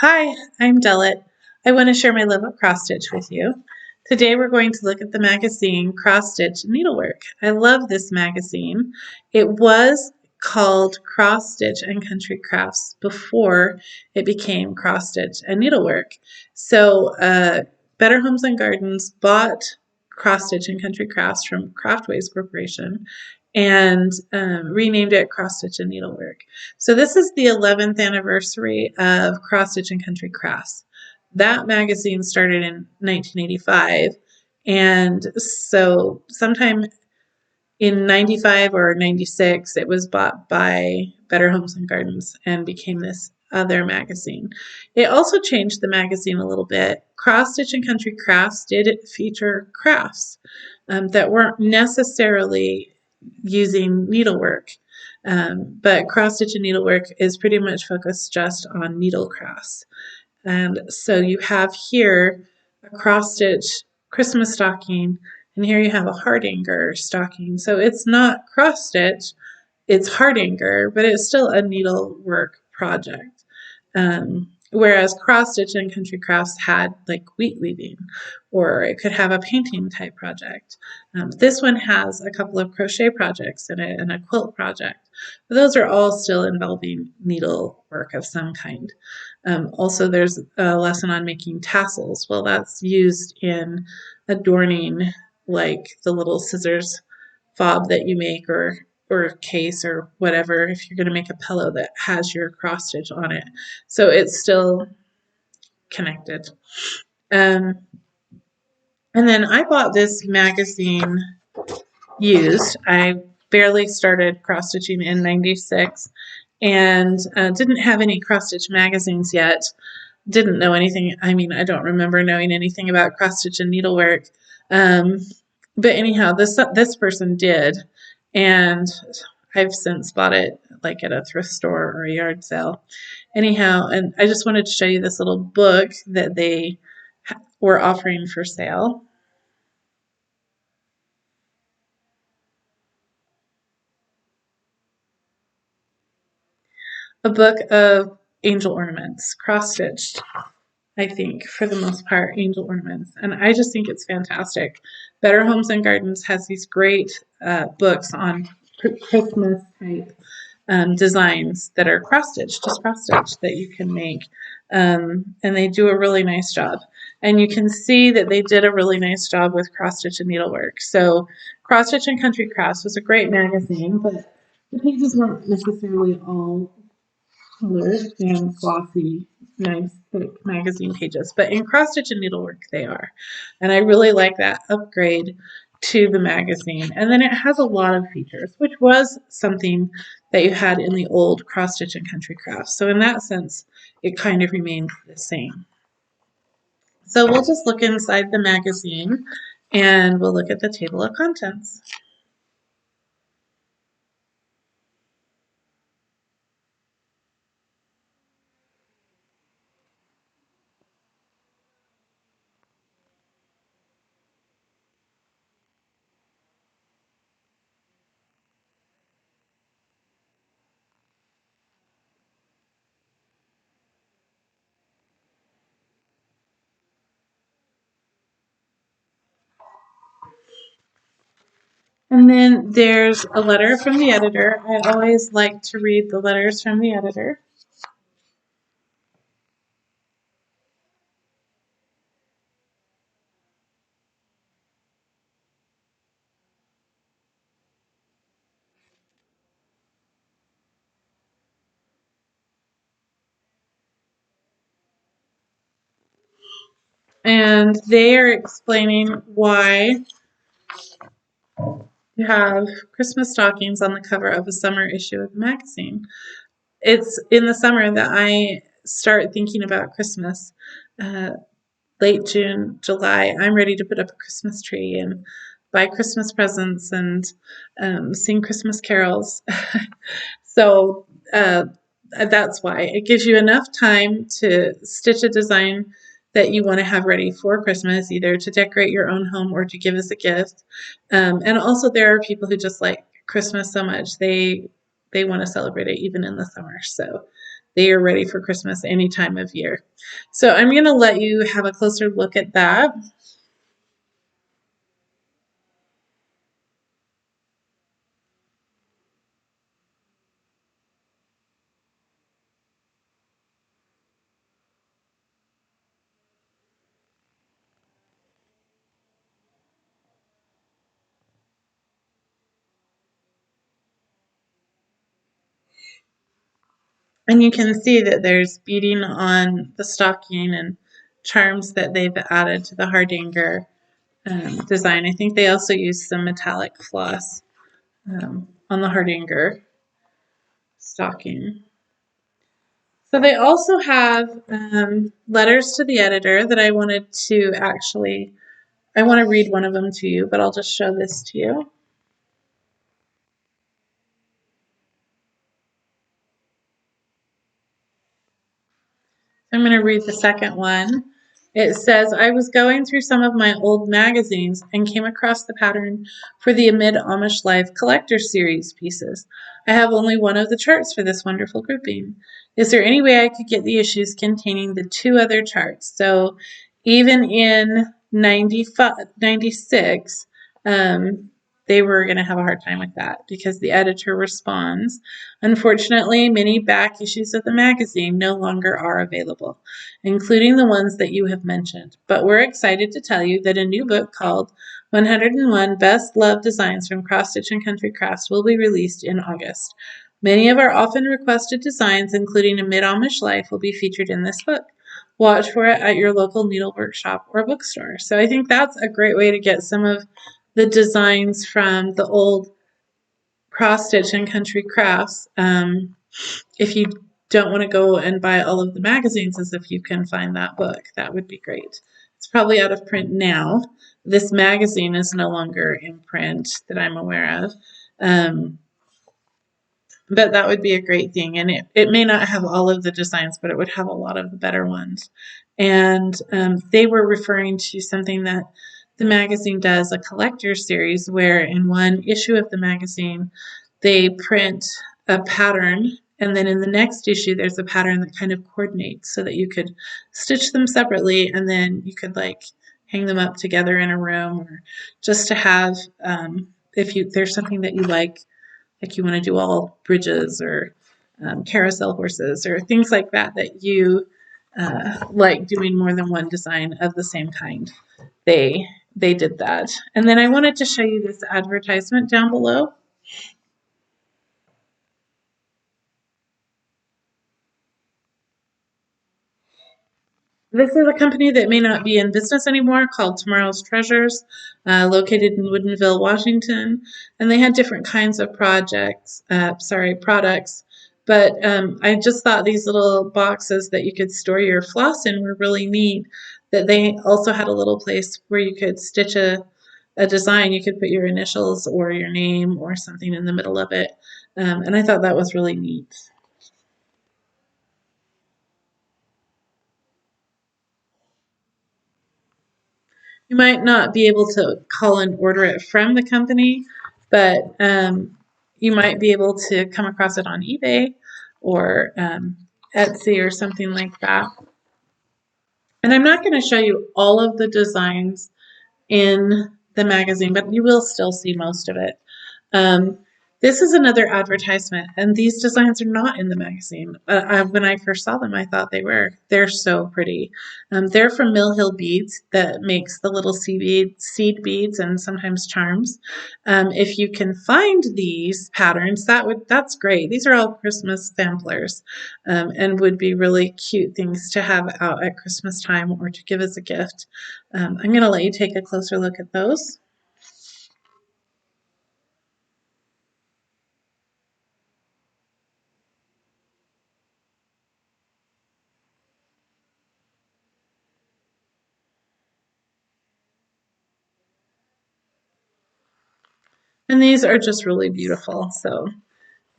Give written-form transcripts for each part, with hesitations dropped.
Hi, I'm Delit. I want to share my love of cross stitch with you. Today we're going to look at the magazine Cross Stitch Needlework. I love this magazine. It was called Cross Stitch and Country Crafts before it became Cross Stitch and Needlework. So Better Homes and Gardens bought Cross Stitch and Country Crafts from Craftways Corporation and renamed it Cross Stitch and Needlework. So this is the 11th anniversary of Cross Stitch and Country Crafts. That magazine started in 1985, and so sometime in 95 or 96, it was bought by Better Homes and Gardens and became this other magazine. It also changed the magazine a little bit. Cross Stitch and Country Crafts did feature crafts that weren't necessarily using needlework. But Cross Stitch and Needlework is pretty much focused just on needle crafts. And so you have here a cross stitch Christmas stocking, and here you have a Hardanger stocking. So it's not cross stitch, it's Hardanger, but it's still a needlework project. Whereas cross stitch and country crafts had like wheat weaving, or it could have a painting type project. This one has a couple of crochet projects in it and a quilt project. But those are all still involving needlework of some kind. Also, there's a lesson on making tassels. Well, that's used in adorning like the little scissors fob that you make or case or whatever if you're going to make a pillow that has your cross stitch on it. So it's still connected. Um, and then I bought this magazine used. I barely started cross stitching in 96 and didn't have any cross stitch magazines yet. Didn't know anything. I mean, I don't remember knowing anything about cross stitch and needlework. Um, but anyhow, this person did, and I've since bought it like at a thrift store or a yard sale. Anyhow, and I just wanted to show you this little book that they were offering for sale. A book of angel ornaments, cross stitched, I think, for the most part, angel ornaments. And I just think it's fantastic. Better Homes and Gardens has these great books on Christmas type designs that are cross stitched, just cross stitched that you can make. And they do a really nice job. And you can see that they did a really nice job with cross stitch and needlework. So Cross Stitch and Country Crafts was a great magazine, but the pages weren't necessarily all colored and glossy, nice, thick magazine pages. But in Cross Stitch and Needlework, they are. And I really like that upgrade to the magazine. And then it has a lot of features, which was something that you had in the old Cross Stitch and Country Crafts. So in that sense, it kind of remained the same. So we'll just look inside the magazine and we'll look at the table of contents. And then there's a letter from the editor. I always like to read the letters from the editor. And they are explaining why you have Christmas stockings on the cover of a summer issue of the magazine. It's in the summer that I start thinking about Christmas. Uh, Late June, July, I'm ready to put up a Christmas tree and buy Christmas presents and sing Christmas carols. So that's why it gives you enough time to stitch a design that you want to have ready for Christmas, either to decorate your own home or to give as a gift. And also, there are people who just like Christmas so much they want to celebrate it even in the summer. So they are ready for Christmas any time of year. So I'm going to let you have a closer look at that. And you can see that there's beading on the stocking and charms that they've added to the hardanger design. I think they also use some metallic floss on the hardanger stocking. So they also have letters to the editor that I wanted to I want to read one of them to you, but I'll just show this to you. I'm going to read the second one. It says, I was going through some of my old magazines and came across the pattern for the Amid Amish Life Collector Series pieces. I have only one of the charts for this wonderful grouping. Is there any way I could get the issues containing the two other charts? So even in 96, they were going to have a hard time with that because the editor responds, unfortunately, many back issues of the magazine no longer are available, including the ones that you have mentioned. But we're excited to tell you that a new book called 101 Best Loved Designs from Cross Stitch and Country Crafts will be released in August. Many of our often requested designs, including a mid-Amish life, will be featured in this book. Watch for it at your local needlework shop or bookstore. So I think that's a great way to get some of the designs from the old cross stitch and country crafts. If you don't want to go and buy all of the magazines, as if you can find that book, that would be great. It's probably out of print now. This magazine is no longer in print that I'm aware of. But that would be a great thing. And it may not have all of the designs, but it would have a lot of the better ones. And they were referring to something that the magazine does, a collector series, where in one issue of the magazine, they print a pattern. And then in the next issue, there's a pattern that kind of coordinates so that you could stitch them separately and then you could like hang them up together in a room, or just to have, if there's something that you like you want to do all bridges or carousel horses or things like that, that you like doing more than one design of the same kind. They did that. And then I wanted to show you this advertisement down below. This is a company that may not be in business anymore called Tomorrow's Treasures, located in Woodinville, Washington. And they had different kinds of products. But I just thought these little boxes that you could store your floss in were really neat. That they also had a little place where you could stitch a design. You could put your initials or your name or something in the middle of it. And I thought that was really neat. You might not be able to call and order it from the company, but you might be able to come across it on eBay or Etsy or something like that. And I'm not going to show you all of the designs in the magazine, but you will still see most of it. Um, this is another advertisement, and these designs are not in the magazine. When I first saw them, I thought they were. They're so pretty. They're from Mill Hill Beads that makes the little seed beads and sometimes charms. If you can find these patterns, that's great. These are all Christmas samplers and would be really cute things to have out at Christmas time or to give as a gift. I'm going to let you take a closer look at those. And these are just really beautiful. So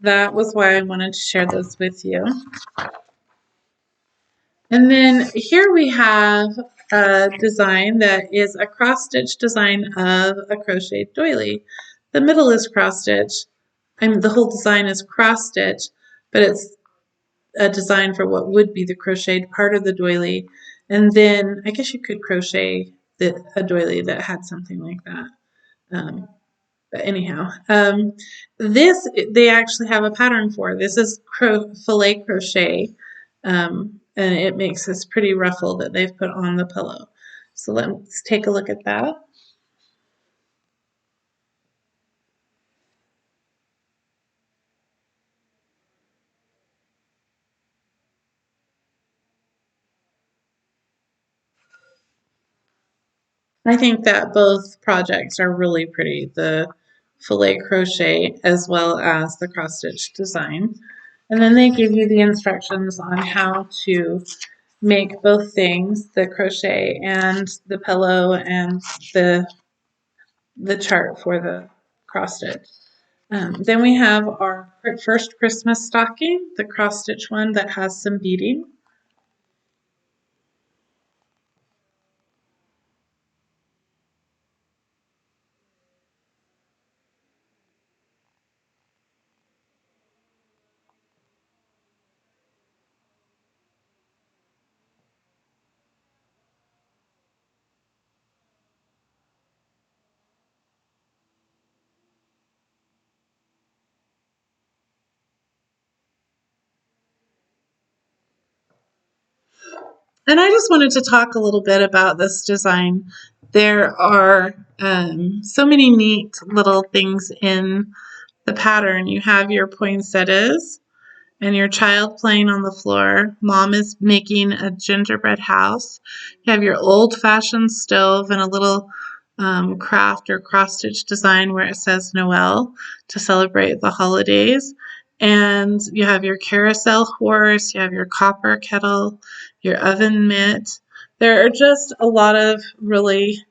that was why I wanted to share those with you. And then here we have a design that is a cross-stitch design of a crocheted doily. The middle is cross-stitch. The whole design is cross-stitch, but it's a design for what would be the crocheted part of the doily. And then I guess you could crochet a doily that had something like that. But anyhow, this they actually have a pattern for. This is filet crochet, and it makes this pretty ruffle that they've put on the pillow. So let's take a look at that. I think that both projects are really pretty, the filet crochet as well as the cross stitch design. And then they give you the instructions on how to make both things, the crochet and the pillow and the the chart for the cross stitch. Then we have our first Christmas stocking, the cross stitch one that has some beading. And I just wanted to talk a little bit about this design. There are so many neat little things in the pattern. You have your poinsettias and your child playing on the floor. Mom is making a gingerbread house. You have your old-fashioned stove and a little craft or cross-stitch design where it says Noel to celebrate the holidays. And you have your carousel horse, you have your copper kettle, your oven mitt. There are just a lot of really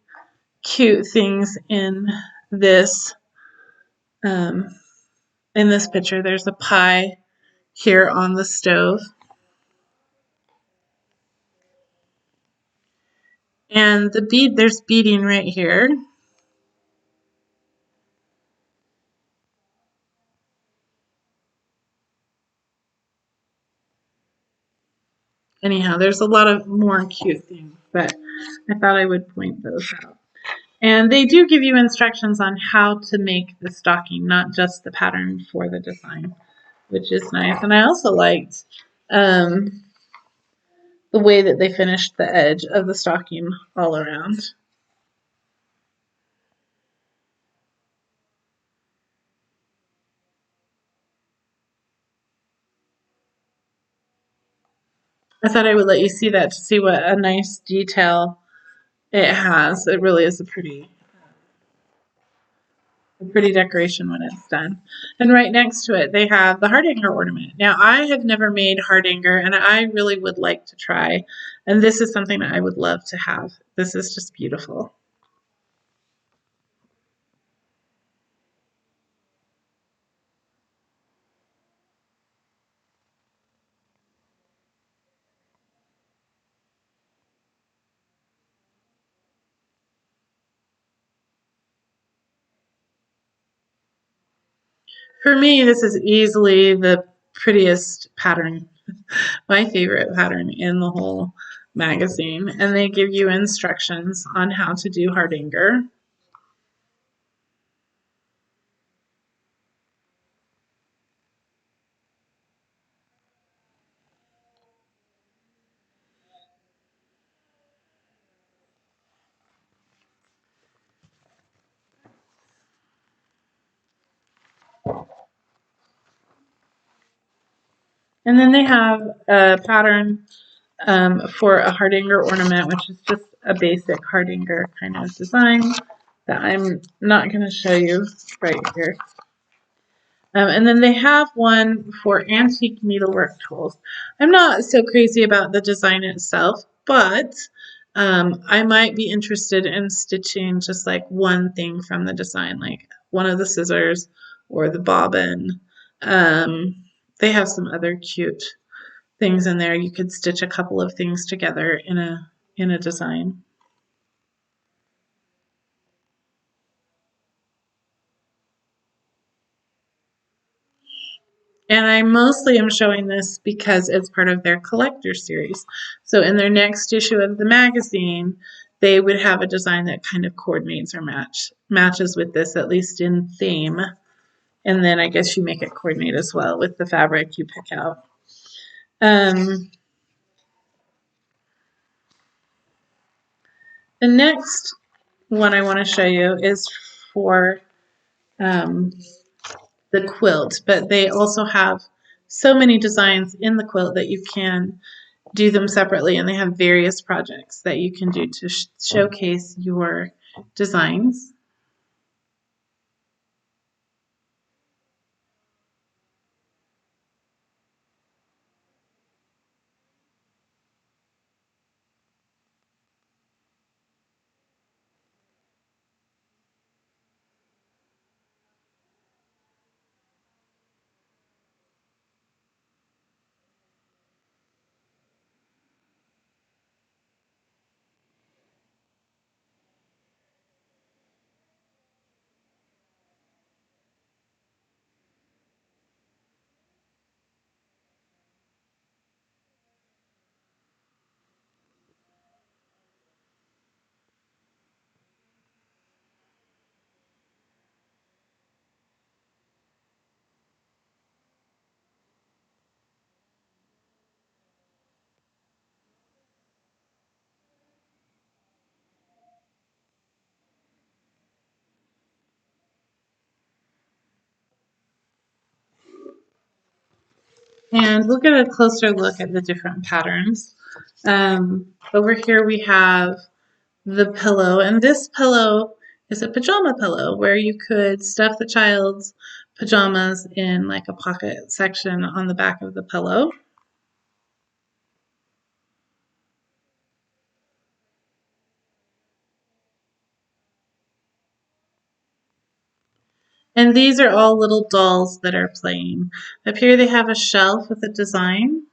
cute things this um, in this picture. There's a pie here on the stove. And there's beading right here. Anyhow, there's a lot of more cute things, but I thought I would point those out. And they do give you instructions on how to make the stocking, not just the pattern for the design, which is nice. And I also liked the way that they finished the edge of the stocking all around. I thought I would let you see that to see what a nice detail it has. It really is a pretty decoration when it's done. And right next to it, they have the hardanger ornament. Now, I have never made hardanger, and I really would like to try. And this is something that I would love to have. This is just beautiful. For me, this is easily the prettiest pattern, my favorite pattern in the whole magazine. And they give you instructions on how to do hardanger. And then they have a pattern for a hardanger ornament, which is just a basic hardanger kind of design that I'm not going to show you right here. And then they have one for antique needlework tools. I'm not so crazy about the design itself, but I might be interested in stitching just like one thing from the design, like one of the scissors or the bobbin. They have some other cute things in there. You could stitch a couple of things together in a design. And I mostly am showing this because it's part of their collector series. So in their next issue of the magazine, they would have a design that kind of coordinates or matches with this, at least in theme. And then I guess you make it coordinate as well with the fabric you pick out. The next one I want to show you is for the quilt, but they also have so many designs in the quilt that you can do them separately, and they have various projects that you can do to showcase your designs. And we'll get a closer look at the different patterns. Over here we have the pillow, and this pillow is a pajama pillow where you could stuff the child's pajamas in like a pocket section on the back of the pillow. And these are all little dolls that are playing. Up here they have a shelf with a design.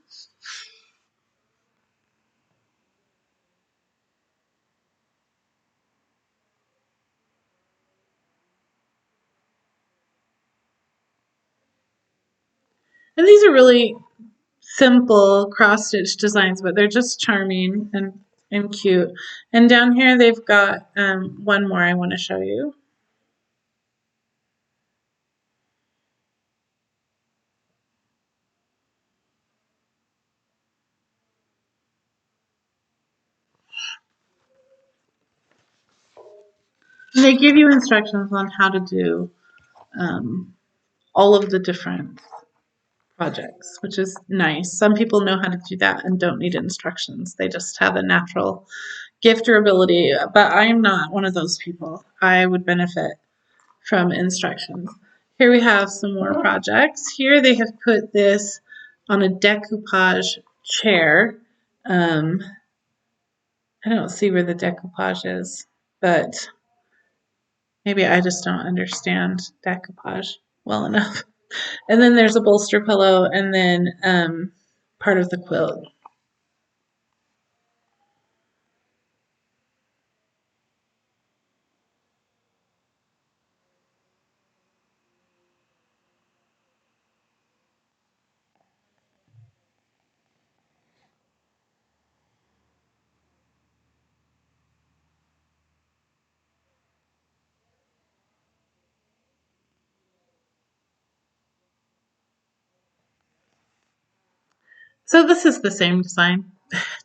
And these are really simple cross-stitch designs, but they're just charming and cute. And down here they've got one more I want to show you. And they give you instructions on how to do all of the different projects, which is nice. Some people know how to do that and don't need instructions. They just have a natural gift or ability, but I'm not one of those people. I would benefit from instructions. Here we have some more projects. Here they have put this on a decoupage chair. I don't see where the decoupage is, but maybe I just don't understand decoupage well enough. And then there's a bolster pillow and then part of the quilt. So this is the same design,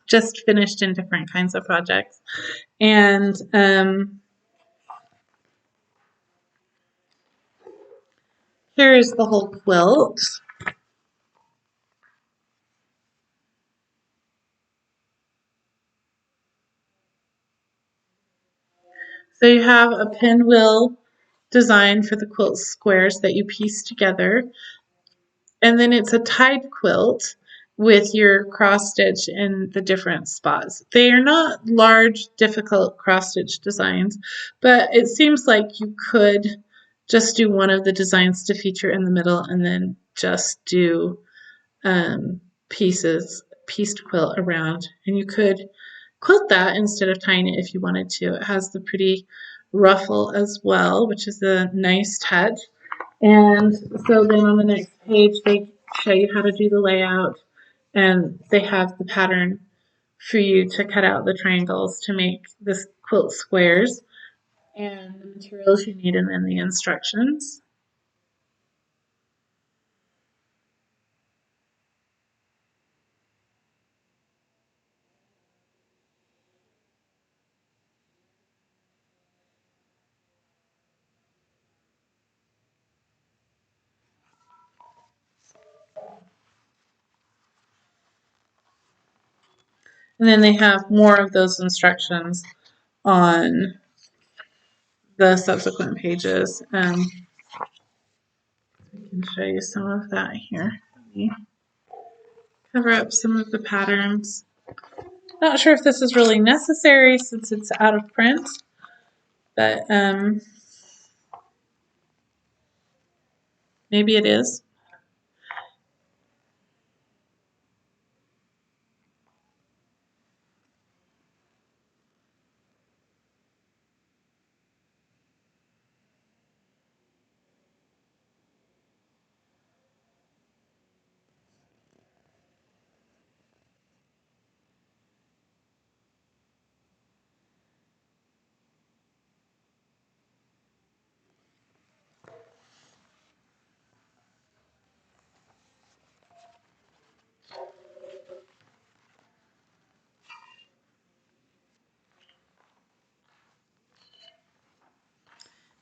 just finished in different kinds of projects. And here is the whole quilt. So you have a pinwheel design for the quilt squares that you piece together. And then it's a tied quilt with your cross stitch in the different spots. They are not large, difficult cross stitch designs, but it seems like you could just do one of the designs to feature in the middle and then just do pieced quilt around. And you could quilt that instead of tying it if you wanted to. It has the pretty ruffle as well, which is a nice touch. And so then on the next page, they show you how to do the layout, and they have the pattern for you to cut out the triangles to make this quilt squares, and the materials you need, and then the instructions. And then they have more of those instructions on the subsequent pages. I can show you some of that here. Let me cover up some of the patterns. Not sure if this is really necessary since it's out of print, but maybe it is.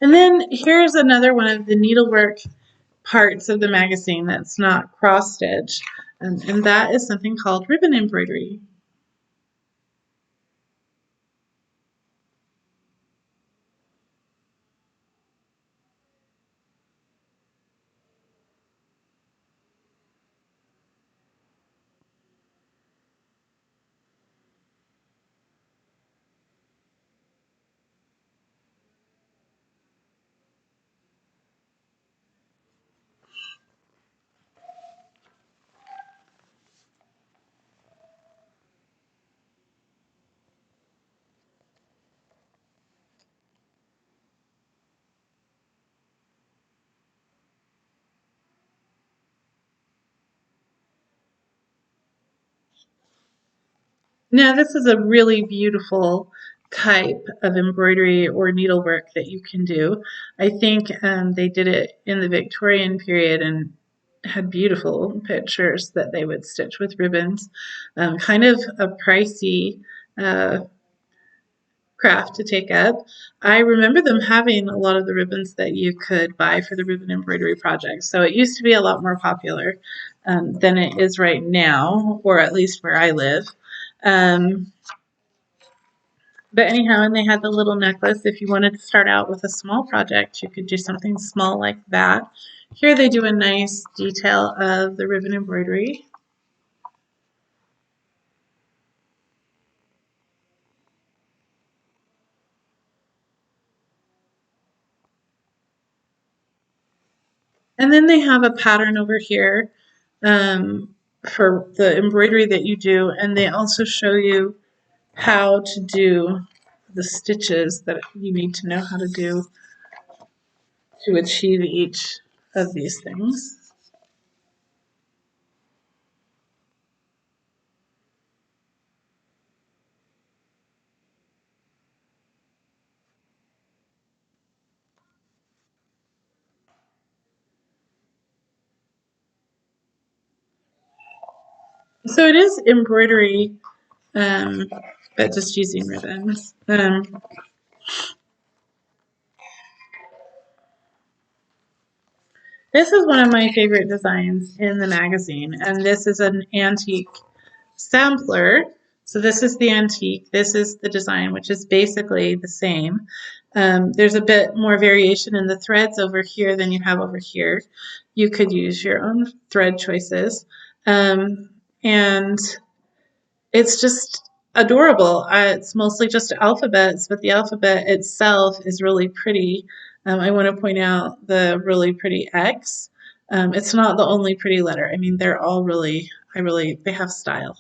And then here's another one of the needlework parts of the magazine that's not cross stitch, and that is something called ribbon embroidery. Now this is a really beautiful type of embroidery or needlework that you can do. I think they did it in the Victorian period and had beautiful pictures that they would stitch with ribbons. Kind of a pricey uh, craft to take up. I remember them having a lot of the ribbons that you could buy for the ribbon embroidery project. So it used to be a lot more popular than it is right now, or at least where I live. Um, but anyhow, and they had the little necklace. If you wanted to start out with a small project, you could do something small like that. Here they do a nice detail of the ribbon embroidery. And then they have a pattern over here for the embroidery that you do, and they also show you how to do the stitches that you need to know how to do to achieve each of these things. So it is embroidery, um, but just using ribbons. This is one of my favorite designs in the magazine, and this is an antique sampler. So this is the antique, this is the design, which is basically the same. There's a bit more variation in the threads over here than you have over here. You could use your own thread choices. And it's just adorable. It's mostly just alphabets, but the alphabet itself is really pretty. I want to point out the really pretty X. It's not the only pretty letter. I mean, they're all really, they have style.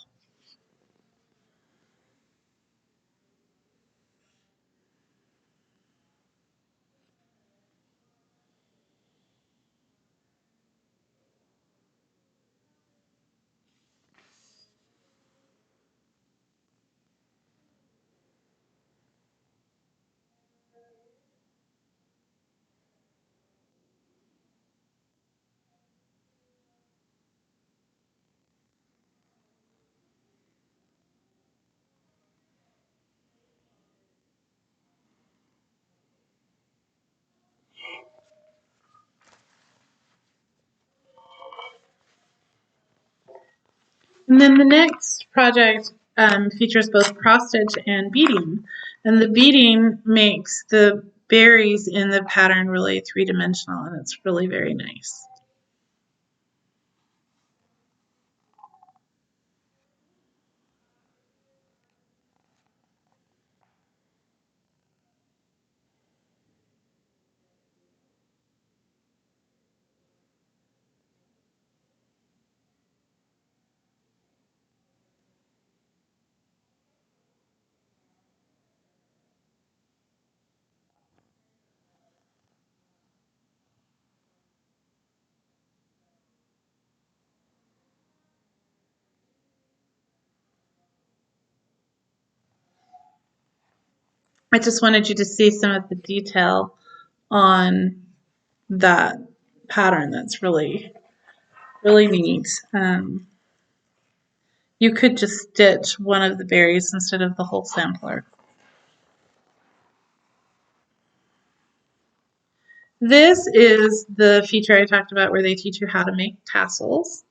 And then the next project features both cross stitch and beading. And the beading makes the berries in the pattern really three-dimensional, and it's really very nice. I just wanted you to see some of the detail on that pattern. That's really, really neat. You could just stitch one of the berries instead of the whole sampler. This is the feature I talked about where they teach you how to make tassels.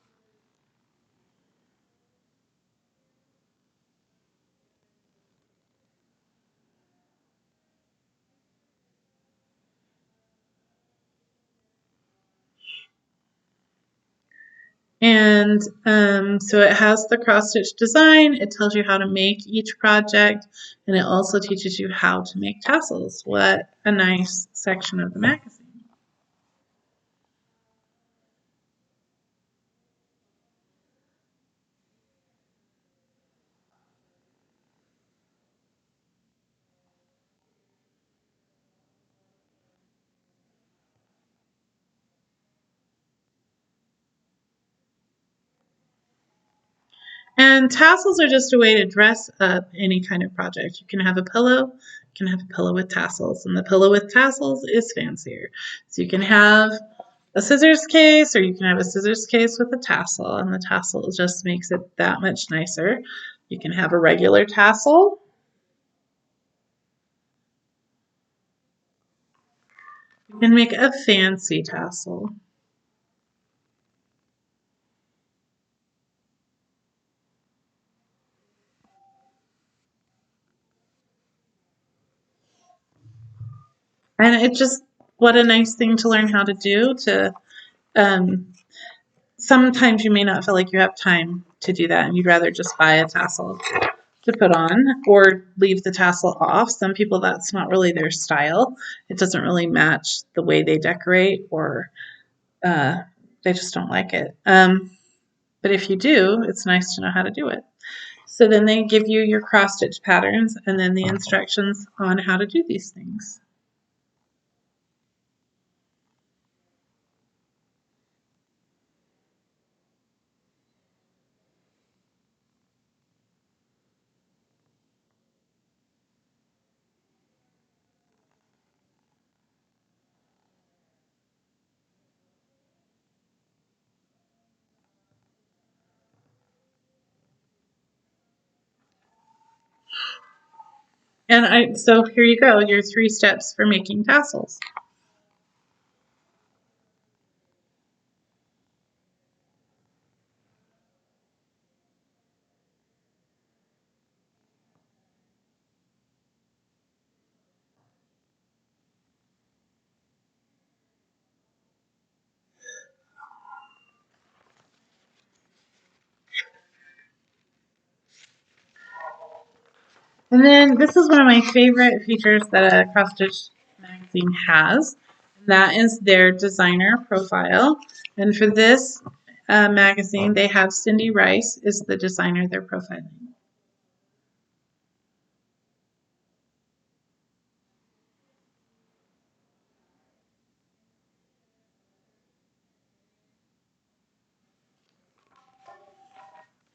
And so it has the cross stitch design. It tells you how to make each project, and it also teaches you how to make tassels. What a nice section of the magazine. And tassels are just a way to dress up any kind of project. You can have a pillow, you can have a pillow with tassels, and the pillow with tassels is fancier. So you can have a scissors case, or you can have a scissors case with a tassel, and the tassel just makes it that much nicer. You can have a regular tassel. You can make a fancy tassel. And it just, what a nice thing to learn how to do. Um, Sometimes you may not feel like you have time to do that, and you'd rather just buy a tassel to put on or leave the tassel off. Some people, that's not really their style. It doesn't really match the way they decorate, or uh, they just don't like it. But if you do, it's nice to know how to do it. So then they give you your cross stitch patterns and then the instructions on how to do these things. And so here you go, your 3 steps for making tassels. And then this is one of my favorite features that a cross stitch magazine has. And that is their designer profile. And for this magazine, they have Cindy Rice is the designer they're profiling.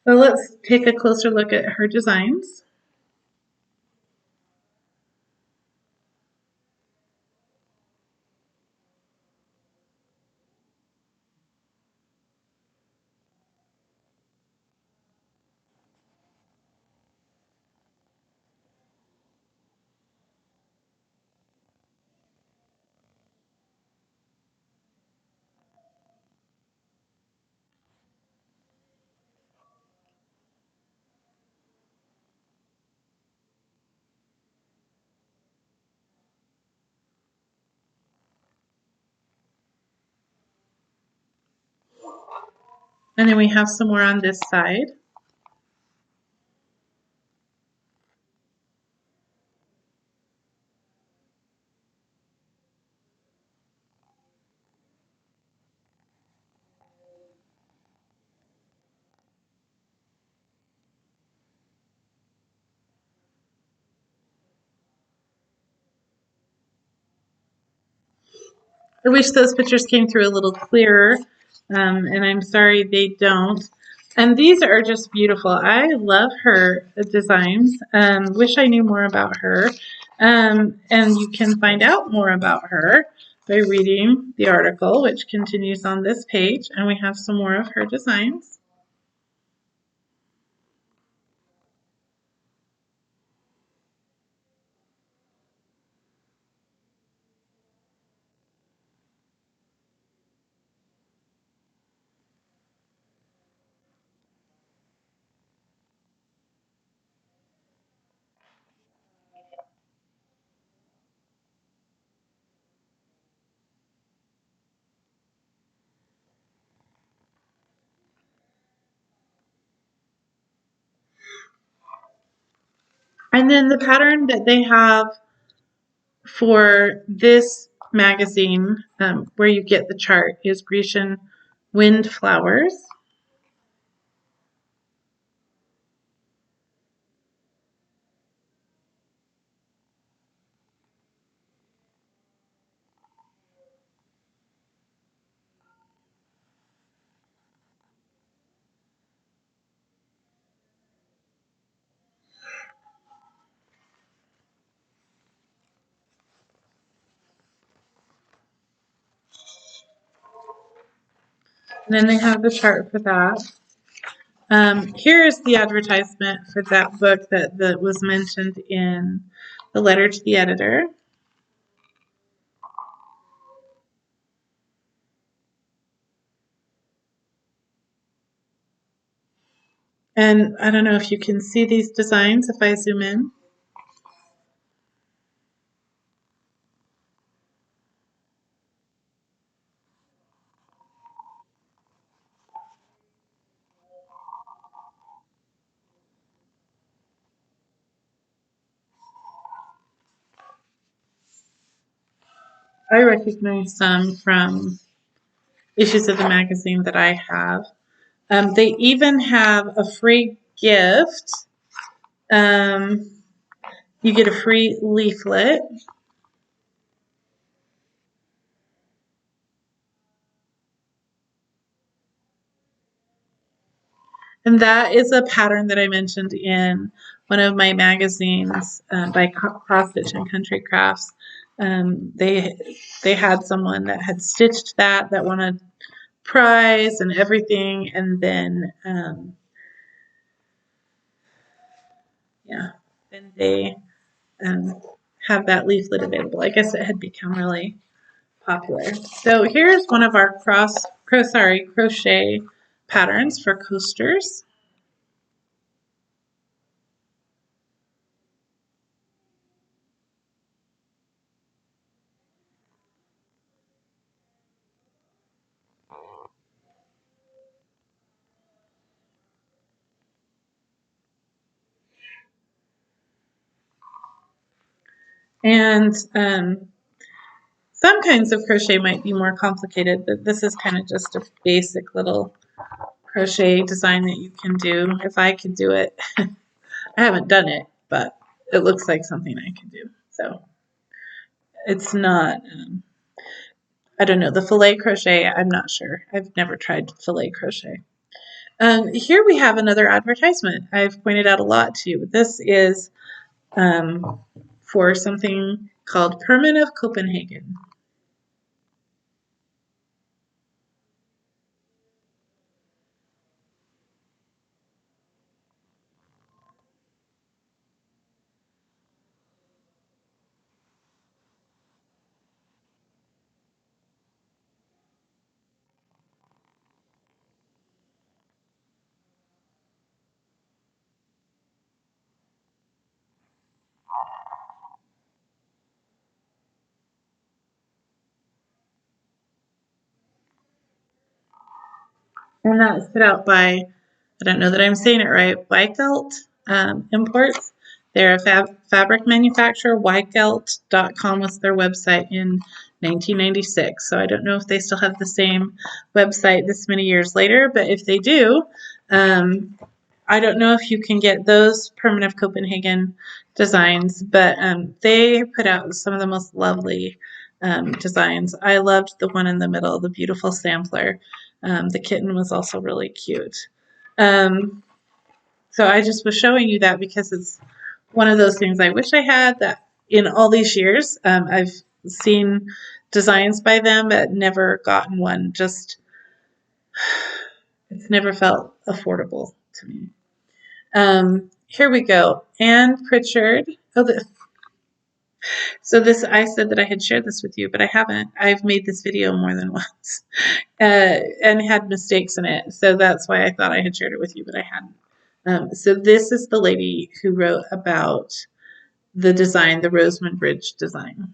So let's take a closer look at her designs. And then we have some more on this side. I wish those pictures came through a little clearer, and I'm sorry they don't. And these are just beautiful. I love her designs. Wish I knew more about her. And you can find out more about her by reading the article, which continues on this page. And we have some more of her designs. And then the pattern that they have for this magazine, where you get the chart, is Grecian wind flowers. And then they have the chart for that. Here is the advertisement for that book that was mentioned in the letter to the editor. And I don't know if you can see these designs if I zoom in. I recognize some from issues of the magazine that I have. They even have a free gift. You get a free leaflet. And that is a pattern that I mentioned in one of my magazines by Cross Stitch and Country Crafts. They had someone that had stitched that won a prize and everything, and then then they um, have that leaflet available. I guess it had become really popular. So here's one of our crochet patterns for coasters. And some kinds of crochet might be more complicated, but this is kind of just a basic little crochet design that you can do. If I could do it, I haven't done it, but it looks like something I can do. So it's not, I don't know, the filet crochet, I'm not sure. I've never tried filet crochet. Here we have another advertisement I've pointed out a lot to you. This is for something called Permit of Copenhagen. And that's put out by, I don't know that I'm saying it right, Weigelt Imports. They're a fabric manufacturer. Weigelt.com was their website in 1996. So I don't know if they still have the same website this many years later, but if they do, um, I don't know if you can get those Permanent Copenhagen designs, but they put out some of the most lovely designs. I loved the one in the middle, the beautiful sampler. The kitten was also really cute. Um, so I just was showing you that because it's one of those things I wish I had that in all these years. I've seen designs by them, but never gotten one. Just, it's never felt affordable to me. Here we go. Anne Pritchard. Oh, so this, I said that I had shared this with you, but I haven't. I've made this video more than once and had mistakes in it. So that's why I thought I had shared it with you, but I hadn't. So this is the lady who wrote about the design, the Rosamond Bridge design.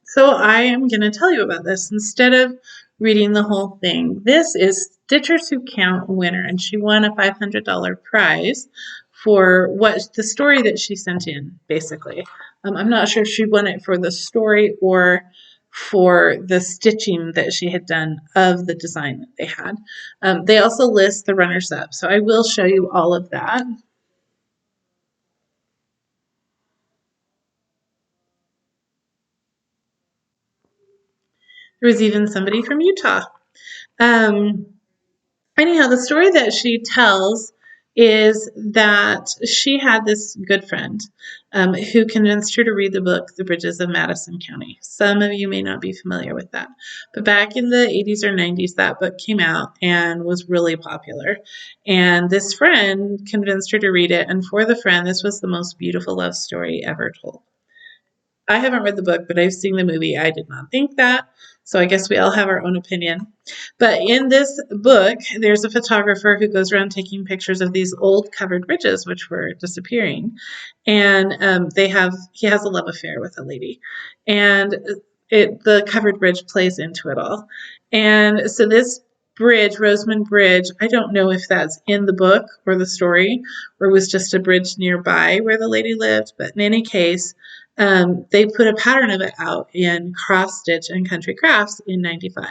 So I am going to tell you about this instead of reading the whole thing. This is Stitchers Who Count winner, and she won a $500 prize for what the story that she sent in, basically. I'm not sure if she won it for the story or for the stitching that she had done of the design that they had. They also list the runners-up, so I will show you all of that. There was even somebody from Utah. Um, Anyhow, the story that she tells is that she had this good friend who convinced her to read the book, The Bridges of Madison County. Some of you may not be familiar with that. But back in the 80s or 90s, that book came out and was really popular. And this friend convinced her to read it. And for the friend, this was the most beautiful love story ever told. I haven't read the book, but I've seen the movie. I did not think that. So I guess we all have our own opinion. But in this book, there's a photographer who goes around taking pictures of these old covered bridges, which were disappearing. And he has a love affair with a lady. And the covered bridge plays into it all. And so this bridge, Rosamond Bridge, I don't know if that's in the book or the story, or was just a bridge nearby where the lady lived. But in any case, they put a pattern of it out in Cross Stitch and Country Crafts in 95.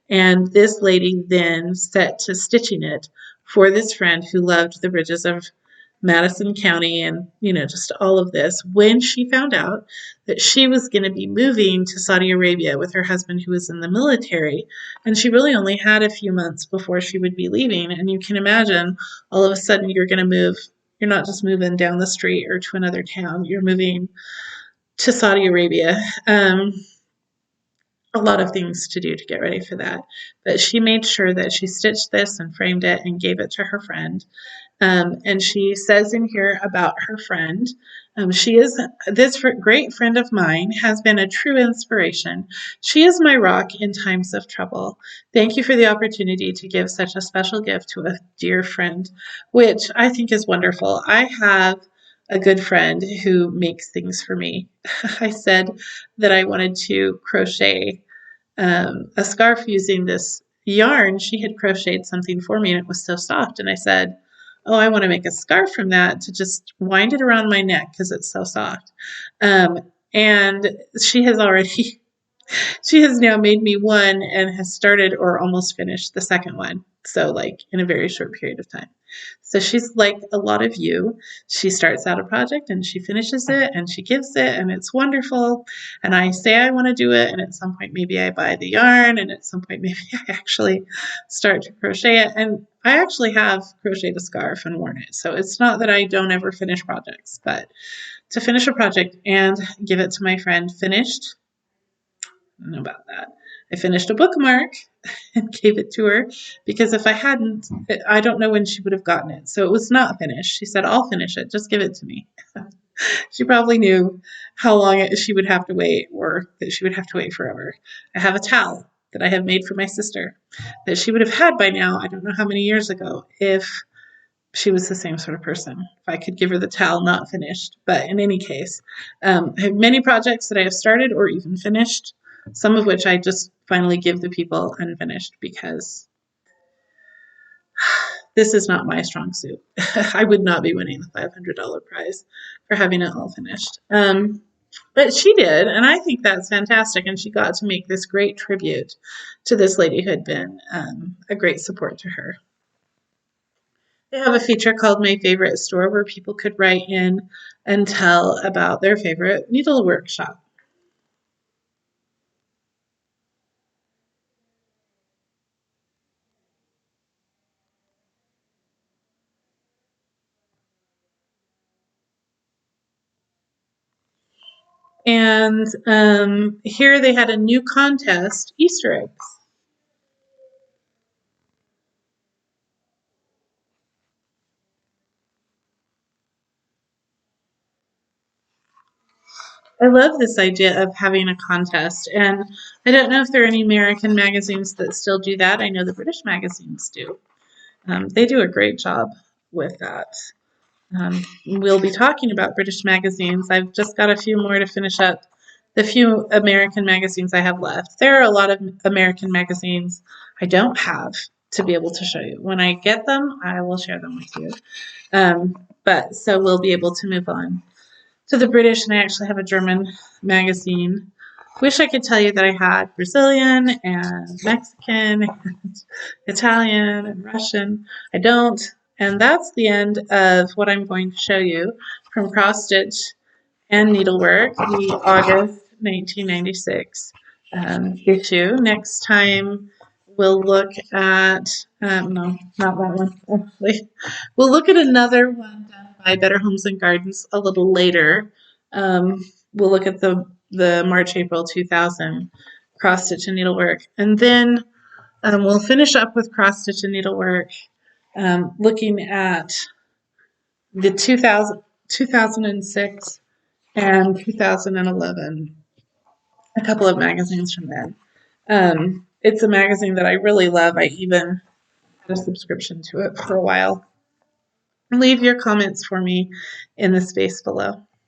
And this lady then set to stitching it for this friend who loved the bridges of Madison County and, just all of this when she found out that she was going to be moving to Saudi Arabia with her husband who was in the military. And she really only had a few months before she would be leaving. And you can imagine all of a sudden you're going to move. You're not just moving down the street or to another town. You're moving to Saudi Arabia. A lot of things to do to get ready for that. But she made sure that she stitched this and framed it and gave it to her friend. And she says in here about her friend, this great friend of mine has been a true inspiration. She is my rock in times of trouble. Thank you for the opportunity to give such a special gift to a dear friend, which I think is wonderful. I have a good friend who makes things for me. I said that I wanted to crochet a scarf using this yarn. She had crocheted something for me and it was so soft. And I said, oh, I want to make a scarf from that to just wind it around my neck because it's so soft. And she has already she has now made me one and has started or almost finished the second one. So, like, in a very short period of time. So, she's like a lot of you. She starts out a project and she finishes it and she gives it, and it's wonderful. And I say I want to do it. And at some point, maybe I buy the yarn. And at some point, maybe I actually start to crochet it. And I actually have crocheted a scarf and worn it. So, it's not that I don't ever finish projects, but to finish a project and give it to my friend finished, I don't know about that. I finished a bookmark and gave it to her because if I hadn't, I don't know when she would have gotten it. So it was not finished. She said, I'll finish it. Just give it to me. She probably knew how long she would have to wait or that she would have to wait forever. I have a towel that I have made for my sister that she would have had by now. I don't know how many years ago if she was the same sort of person. If I could give her the towel, not finished. But in any case, I have many projects that I have started or even finished, some of which I just finally give the people unfinished because this is not my strong suit. I would not be winning the $500 prize for having it all finished. But she did, and I think that's fantastic. And she got to make this great tribute to this lady who had been a great support to her. They have a feature called My Favorite Store where people could write in and tell about their favorite needlework shop. And here they had a new contest, Easter eggs. I love this idea of having a contest. And I don't know if there are any American magazines that still do that. I know the British magazines do. They do a great job with that. We'll be talking about British magazines. I've just got a few more to finish up the few American magazines I have left. There are a lot of American magazines I don't have to be able to show you. When I get them, I will share them with you. But so we'll be able to move on to the British, and I actually have a German magazine. Wish I could tell you that I had Brazilian and Mexican and Italian and Russian. I don't. And that's the end of what I'm going to show you from Cross Stitch and Needlework, the August 1996 issue. Next time we'll look at, no, not that one, actually. We'll look at another one done by Better Homes and Gardens a little later. We'll look at the March, April 2000 Cross Stitch and Needlework. And then we'll finish up with Cross Stitch and Needlework, looking at the 2006 and 2011, a couple of magazines from then. It's a magazine that I really love. I even had a subscription to it for a while. Leave your comments for me in the space below.